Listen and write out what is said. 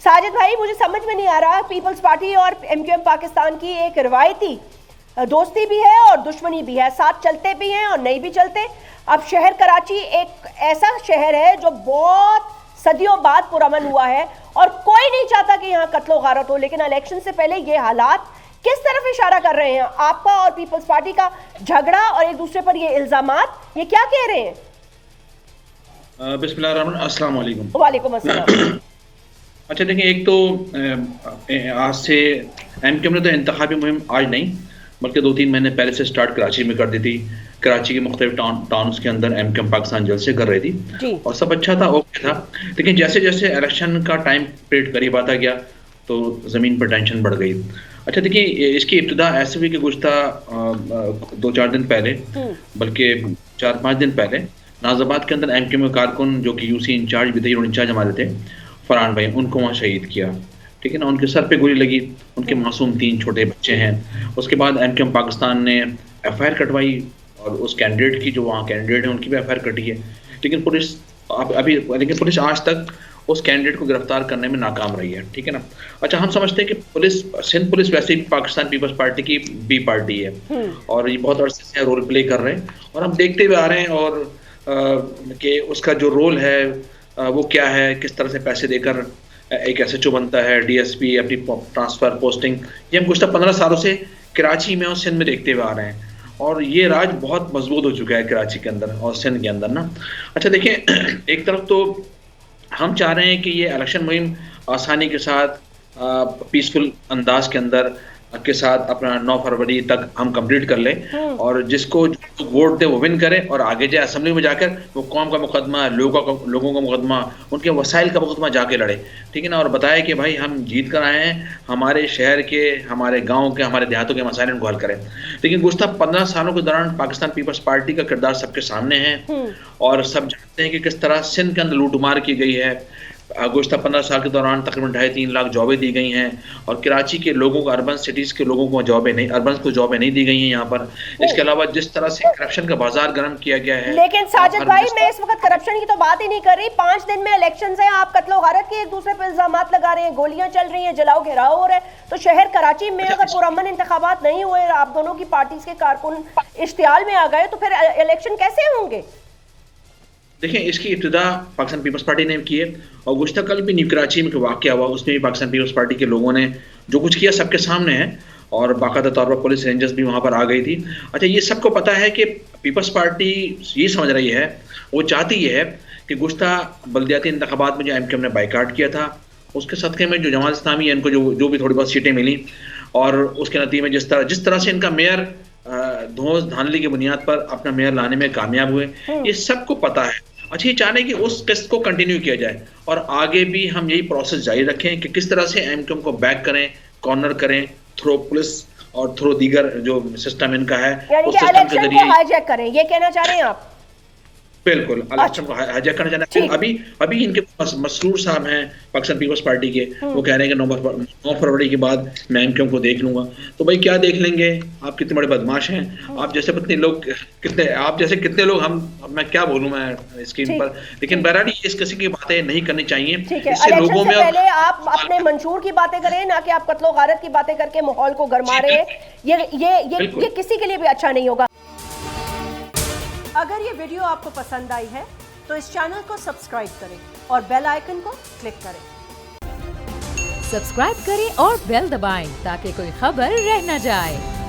साजिद भाई, मुझे समझ में नहीं आ रहा, पीपल्स पार्टी और एमक्यूएम पाकिस्तान की एक रिवायती दोस्ती भी है और दुश्मनी भी है, साथ चलते भी हैं और नहीं भी चलते। अब शहर कराची एक ऐसा शहर है जो बहुत सदियों बाद पुरअमन हुआ है और कोई नहीं चाहता कि यहाँ कत्लो गारत हो, लेकिन इलेक्शन से पहले ये हालात किस तरफ इशारा कर रहे हैं? आपका और पीपल्स पार्टी का झगड़ा और एक दूसरे पर ये इल्जामात, ये क्या कह रहे हैं? बिस्मिल्लाहिर्रहमानिर्रहीम, अस्सलाम वालेकुम। वालेकुम अस्सलाम। अच्छा देखिए, एक तो आज से एमक्यूएम ने तो इंतखाबी मुहिम आज नहीं बल्कि 2-3 महीने पहले से स्टार्ट कराची में कर दी थी। कराची के मुख्तलिफ टाउन्स के अंदर एमक्यूएम पाकिस्तान जलसे कर रही थी और सब अच्छा था, ओके था। लेकिन जैसे जैसे इलेक्शन का टाइम पीरियड करीब आता गया तो ज़मीन पर टेंशन बढ़ गई। अच्छा देखिए, इसकी इब्तिदा ऐसे हुई कि गुज़श्ता 2-4 दिन पहले, बल्कि 4-5 दिन पहले, नाज़ाबाद के अंदर एमक्यूएम के कारकुन जो कि यूसी इंचार्ज भी थे, इंचार्ज हमारे थे, फरहान भाई, उनको वहाँ शहीद किया। ठीक है ना, उनके सर पे गोली लगी, उनके मासूम 3 छोटे बच्चे हैं। उसके बाद एमक्यूएम पाकिस्तान ने एफआईआर कटवाई और उस कैंडिडेट की, जो वहाँ कैंडिडेट है, उनकी भी एफआईआर कटी है। लेकिन पुलिस आज तक उस कैंडिडेट को गिरफ्तार करने में नाकाम रही है। ठीक है ना। अच्छा, हम समझते हैं कि सिंध पुलिस वैसे भी पाकिस्तान पीपल्स पार्टी की बी पार्टी है और ये बहुत अरसे से रोल प्ले कर रहे हैं और हम देखते हुए आ रहे हैं और कि उसका जो रोल है वो क्या है, किस तरह से पैसे देकर एक एसएचओ बनता है, डीएसपी, अपनी ट्रांसफर पोस्टिंग, ये हम गुज़श्ता 15 सालों से कराची में और सिंध में देखते हुए आ रहे हैं और ये राज बहुत मजबूत हो चुका है कराची के अंदर और सिंध के अंदर ना। अच्छा देखिए, एक तरफ तो हम चाह रहे हैं कि ये इलेक्शन मुहिम आसानी के साथ पीसफुल अंदाज के अंदर के साथ अपना 9 फरवरी तक हम कंप्लीट कर लें और जिसको वोट दे वो विन करे और आगे जाए असेंबली में जाकर वो कौम का मुकदमा, लोगों का मुकदमा, उनके वसाइल का मुकदमा जाके लड़े। ठीक है ना, और बताए कि भाई हम जीत कर आए हैं, हमारे शहर के, हमारे गाँव के, हमारे देहातों के मसाइल को हल करें। लेकिन गुज़श्ता 15 सालों के दौरान पाकिस्तान पीपल्स पार्टी का किरदार सबके सामने है और सब जानते हैं कि किस तरह सिंध के अंदर लूटमार की गई है। गुज़श्ता 15 साल के दौरान तकरीबन 2.5-3 लाख जॉबें दी गई हैं और कराची के लोगों को, अर्बन सिटीज़ के लोगों को जॉबें नहीं दी गई हैं यहाँ पर। इसके अलावा जिस तरह से करप्शन का बाजार गर्म किया गया है। लेकिन साजिद भाई, मैं इस वक्त करप्शन की तो बात ही नहीं कर रही। 5 दिन में इलेक्शन है, आप कत्लो गारत के एक दूसरे पर इल्जामात लगा रहे हैं, गोलियां चल रही हैं, जलाओ घेराव हो रहा है। तो शहर कराची में अगर पुरअमन इंतखाबात नहीं हुए, आप दोनों की पार्टीज के कारकुन इश्तियाल में आ गए, तो फिर इलेक्शन कैसे होंगे? देखिए, इसकी इब्तिदा पाकिस्तान पीपल्स पार्टी ने की है और गुज़श्ता कल भी न्यू कराची में वाक़या हुआ, उसमें भी पाकिस्तान पीपल्स पार्टी के लोगों ने जो कुछ किया सबके सामने है और बाकायदा तौर पर पुलिस रेंजर्स भी वहाँ पर आ गई थी। अच्छा, ये सबको पता है कि पीपल्स पार्टी ये समझ रही है, वो चाहती है कि गुज़श्ता बल्दियाती इंतखाबात में जो एमक्यूएम ने बाइकाट किया था, उसके सदक़े में जो जमात इस्लामी है, इनको जो भी थोड़ी बहुत सीटें मिली और उसके नतीजे में जिस तरह से इनका मेयर धौंस धांधली की बुनियाद पर अपना मेयर लाने में कामयाब हुए, ये सबको पता है। अच्छा, ये चाहने कि उस किस्त को कंटिन्यू किया जाए और आगे भी हम यही प्रोसेस जारी रखें कि किस तरह से एमक्यूएम को बैक करें, कॉर्नर करें, थ्रो पुलिस और थ्रो दीगर जो सिस्टम इनका है, उस सिस्टम के जरिए हाईजैक करें, ये कहना चाह रहे हैं आप? बिल्कुल, इलेक्शन को हाईजैक करना चाहते हैं। अभी इनके मसरूर साहब हैं पाकिस्तान पीपल्स पार्टी के, वो कह रहे हैं कि 9 फरवरी के बाद मैं एमक्यूएम को देख लूंगा। तो भाई क्या देख लेंगे, आप कितने बड़े बदमाश हैं, आप जैसे कितने लोग मैं क्या बोलूं मैं स्क्रीन पर। लेकिन बहरहाल इस किस्म की बातें नहीं करनी चाहिए। इससे लोगों में पहले आप अपने मंशूर की बातें करें, ना कि आप कत्लो गारत की बातें करके माहौल को गरमा रहे हैं। ये किसी के लिए भी अच्छा नहीं होगा। अगर ये वीडियो आपको पसंद आई है तो इस चैनल को सब्सक्राइब करें और बेल आइकन को क्लिक करें। सब्सक्राइब करें और बेल दबाएं ताकि कोई खबर रह न जाए।